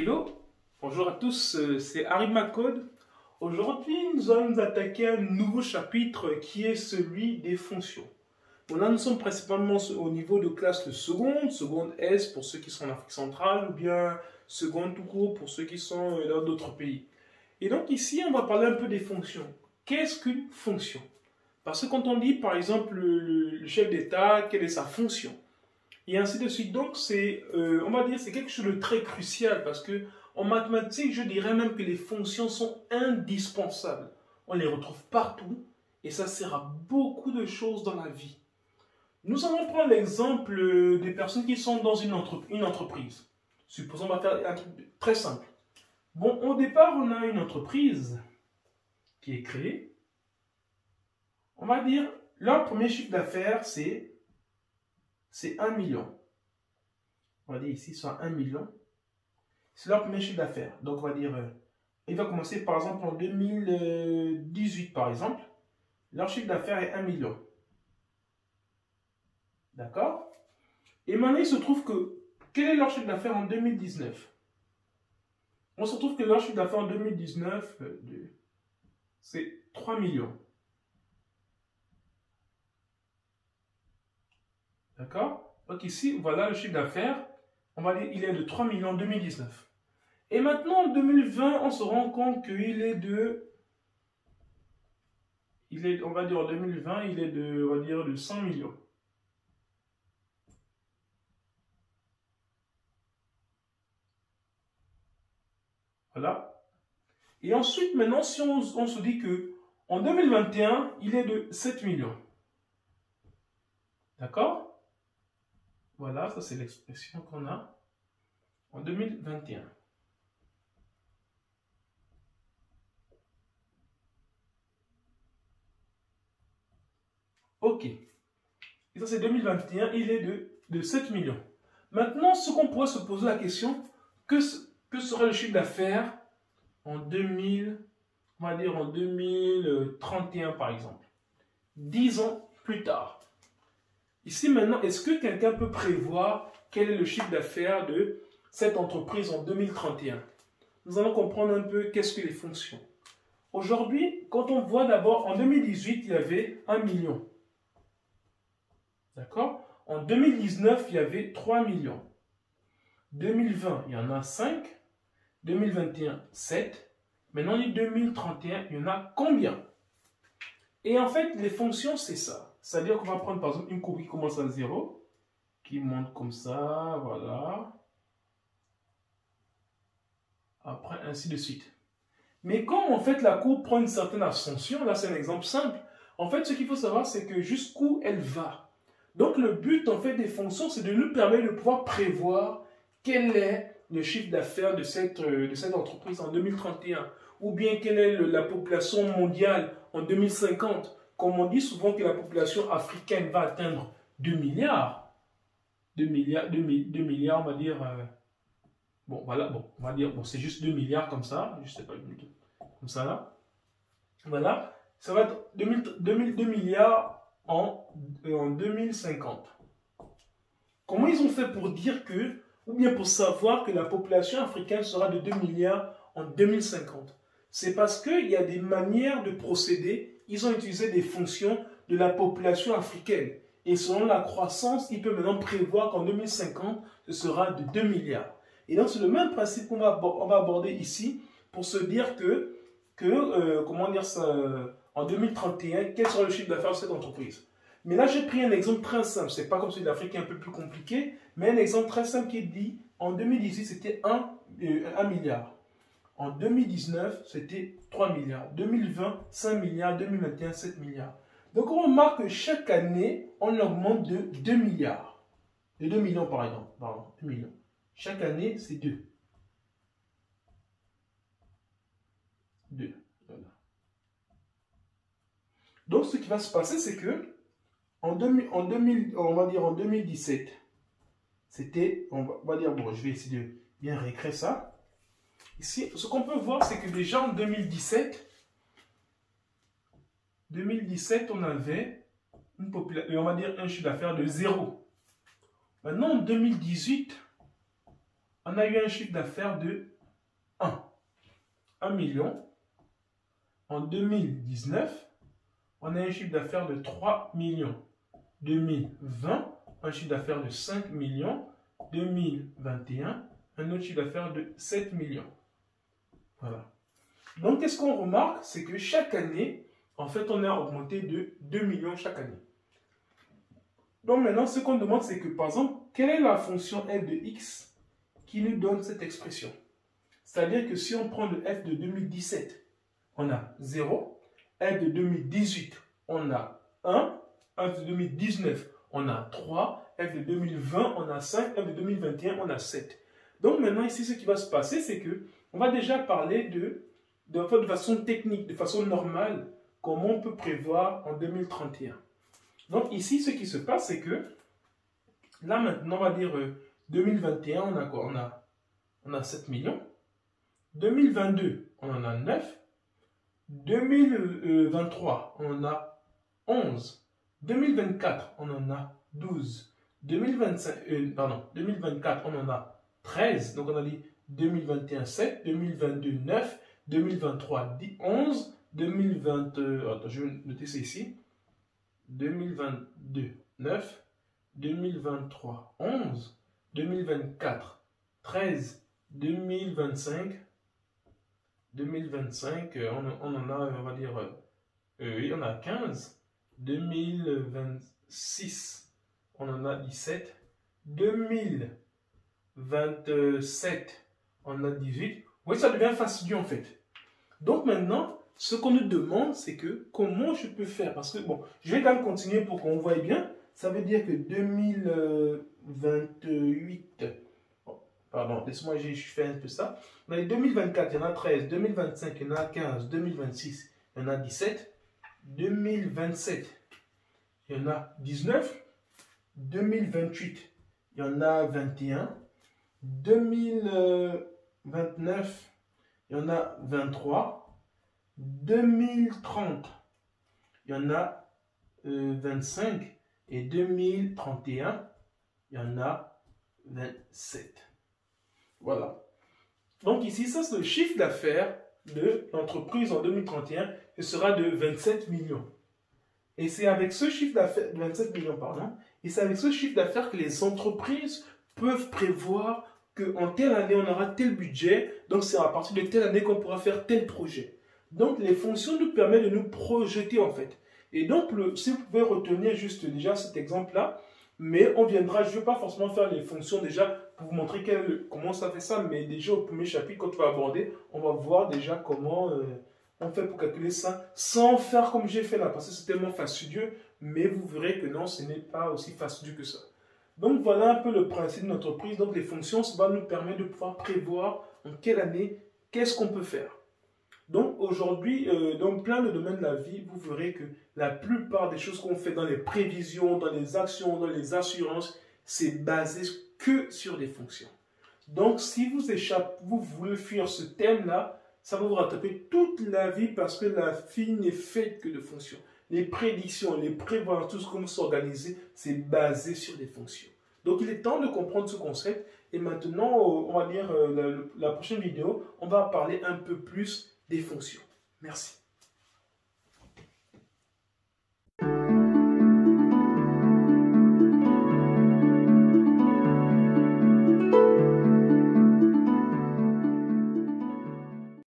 Hello, bonjour à tous, c'est Harry Macode. Aujourd'hui, nous allons nous attaquer à un nouveau chapitre qui est celui des fonctions. Bon, là, nous sommes principalement au niveau de classe de seconde S pour ceux qui sont en Afrique centrale, ou bien seconde tout court pour ceux qui sont dans d'autres pays. Et donc ici, on va parler un peu des fonctions. Qu'est-ce qu'une fonction? Parce que quand on dit, par exemple, le chef d'État, quelle est sa fonction? Et ainsi de suite. Donc, on va dire, c'est quelque chose de très crucial parce que en mathématiques, je dirais même que les fonctions sont indispensables. On les retrouve partout et ça sert à beaucoup de choses dans la vie. Nous allons prendre l'exemple des personnes qui sont dans une entreprise. Supposons, on va faire un truc très simple. Bon, au départ, on a une entreprise qui est créée. On va dire, leur premier chiffre d'affaires, c'est 1 million. On va dire ici, soit 1 million. C'est leur premier chiffre d'affaires. Donc, on va dire, il va commencer par exemple en 2018, par exemple. Leur chiffre d'affaires est 1 million. D'accord? Et maintenant, il se trouve que, quel est leur chiffre d'affaires en 2019? On se retrouve que leur chiffre d'affaires en 2019, c'est 3 millions. D'accord? Donc ici, voilà le chiffre d'affaires. On va dire il est de 3 millions en 2019. Et maintenant, en 2020, on se rend compte qu'il est on va dire en 2020, il est on va dire de 100 millions. Voilà. Et ensuite, maintenant, si on se dit que en 2021, il est de 7 millions. D'accord? Voilà, ça c'est l'expression qu'on a en 2021. Ok. Et ça c'est 2021, il est de 7 millions. Maintenant, ce qu'on pourrait se poser la question, que serait le chiffre d'affaires en 2000, on va dire en 2031 par exemple. 10 ans plus tard. Ici maintenant, est-ce que quelqu'un peut prévoir quel est le chiffre d'affaires de cette entreprise en 2031? Nous allons comprendre un peu qu'est-ce que les fonctions. Aujourd'hui, quand on voit d'abord, en 2018, il y avait 1 million. D'accord? En 2019, il y avait 3 millions. 2020, il y en a 5. 2021, 7. Maintenant, en 2031, il y en a combien? Et en fait, les fonctions, c'est ça. C'est-à-dire qu'on va prendre par exemple une courbe qui commence à 0, qui monte comme ça, voilà. Après, ainsi de suite. Mais quand en fait la courbe prend une certaine ascension, là c'est un exemple simple, en fait ce qu'il faut savoir c'est que jusqu'où elle va. Donc le but en fait des fonctions c'est de nous permettre de pouvoir prévoir quel est le chiffre d'affaires de cette entreprise en 2031 ou bien quelle est la population mondiale en 2050. Comme on dit souvent que la population africaine va atteindre 2 milliards. 2 milliards, on va dire... bon, voilà, bon, on va dire, bon, c'est juste 2 milliards comme ça. Je sais pas, comme ça là. Voilà. Ça va être 2 milliards en 2050. Comment ils ont fait pour dire que, ou bien pour savoir que la population africaine sera de 2 milliards en 2050? C'est parce qu'il y a des manières de procéder. Ils ont utilisé des fonctions de la population africaine. Et selon la croissance, ils peuvent maintenant prévoir qu'en 2050, ce sera de 2 milliards. Et donc, c'est le même principe qu'on va aborder ici pour se dire comment dire ça, en 2031, quel sera le chiffre d'affaires de cette entreprise. Mais là, j'ai pris un exemple très simple. Ce n'est pas comme celui d'Afrique qui est un peu plus compliqué, mais un exemple très simple qui dit en 2018, c'était 1 milliard. En 2019, c'était 3 milliards. 2020, 5 milliards. 2021, 7 milliards. Donc, on remarque que chaque année, on augmente de 2 milliards. De 2 millions, par exemple. Pardon, 2 millions. Chaque année, c'est 2. 2. Voilà. Donc, ce qui va se passer, c'est que on va dire en 2017, c'était, on va dire, bon, je vais essayer de bien réécrire ça. Ici, ce qu'on peut voir, c'est que déjà en 2017, on avait une population, on va dire un chiffre d'affaires de 0. Maintenant, en 2018, on a eu un chiffre d'affaires de 1 million. En 2019, on a un chiffre d'affaires de 3 millions. 2020, un chiffre d'affaires de 5 millions. 2021, un autre chiffre d'affaires de 7 millions. Voilà. Donc, qu'est-ce qu'on remarque? C'est que chaque année, en fait, on a augmenté de 2 millions chaque année. Donc, maintenant, ce qu'on demande, c'est que, par exemple, quelle est la fonction f de x qui nous donne cette expression? C'est-à-dire que si on prend le f de 2017, on a 0. F de 2018, on a 1. F de 2019, on a 3. F de 2020, on a 5. F de 2021, on a 7. Donc maintenant, ici, ce qui va se passer, c'est que on va déjà parler de façon technique, de façon normale, comment on peut prévoir en 2031. Donc ici, ce qui se passe, c'est que là maintenant, on va dire 2021, on a quoi? On a 7 millions. 2022, on en a 9. 2023, on en a 11. 2024, on en a 12. 2024, on en a 13. Donc, on a dit 2021, 7. 2022, 9. 2023, 11. 2020, attends, je vais noter ça ici. 2022, 9. 2023, 11. 2024, 13. 2025, on en a, on va dire, oui, on a 15. 2026, on en a 17. 2027, on a 18. Oui, ça devient fastidieux en fait. Donc maintenant, ce qu'on nous demande, c'est que comment je peux faire? Parce que, bon, je vais quand même continuer pour qu'on voie bien. Ça veut dire que 2028... Pardon, laisse-moi, je fais un peu ça. Dans les 2024, il y en a 13. 2025, il y en a 15. 2026, il y en a 17. 2027, il y en a 19. 2028, il y en a 21. 2029, il y en a 23. 2030, il y en a 25. Et 2031, il y en a 27. Voilà. Donc ici, ça c'est le chiffre d'affaires de l'entreprise en 2031. Ce sera de 27 millions. Et c'est avec ce chiffre d'affaires, de 27 millions, pardon, et c'est avec ce chiffre d'affaires que les entreprises peuvent prévoir qu'en telle année, on aura tel budget. Donc c'est à partir de telle année qu'on pourra faire tel projet. Donc les fonctions nous permettent de nous projeter en fait. Et donc, si vous pouvez retenir juste déjà cet exemple-là, mais on viendra, je ne vais pas forcément faire les fonctions déjà pour vous montrer comment ça fait ça, mais déjà au premier chapitre, quand on va aborder, on va voir déjà comment on fait pour calculer ça, sans faire comme j'ai fait là, parce que c'est tellement fastidieux, mais vous verrez que non, ce n'est pas aussi fastidieux que ça. Donc voilà un peu le principe de notre entreprise. Donc les fonctions, ça va nous permettre de pouvoir prévoir en quelle année, qu'est-ce qu'on peut faire. Donc aujourd'hui, dans plein de domaines de la vie, vous verrez que la plupart des choses qu'on fait dans les prévisions, dans les actions, dans les assurances, c'est basé que sur des fonctions. Donc si vous voulez fuir ce thème-là, ça va vous rattraper toute la vie parce que la vie n'est faite que de fonctions. Les prédictions, les prévoyances, tout ce qu'on veut s'organiser, c'est basé sur des fonctions. Donc il est temps de comprendre ce concept. Et maintenant, on va dire la prochaine vidéo, on va parler un peu plus des fonctions. Merci.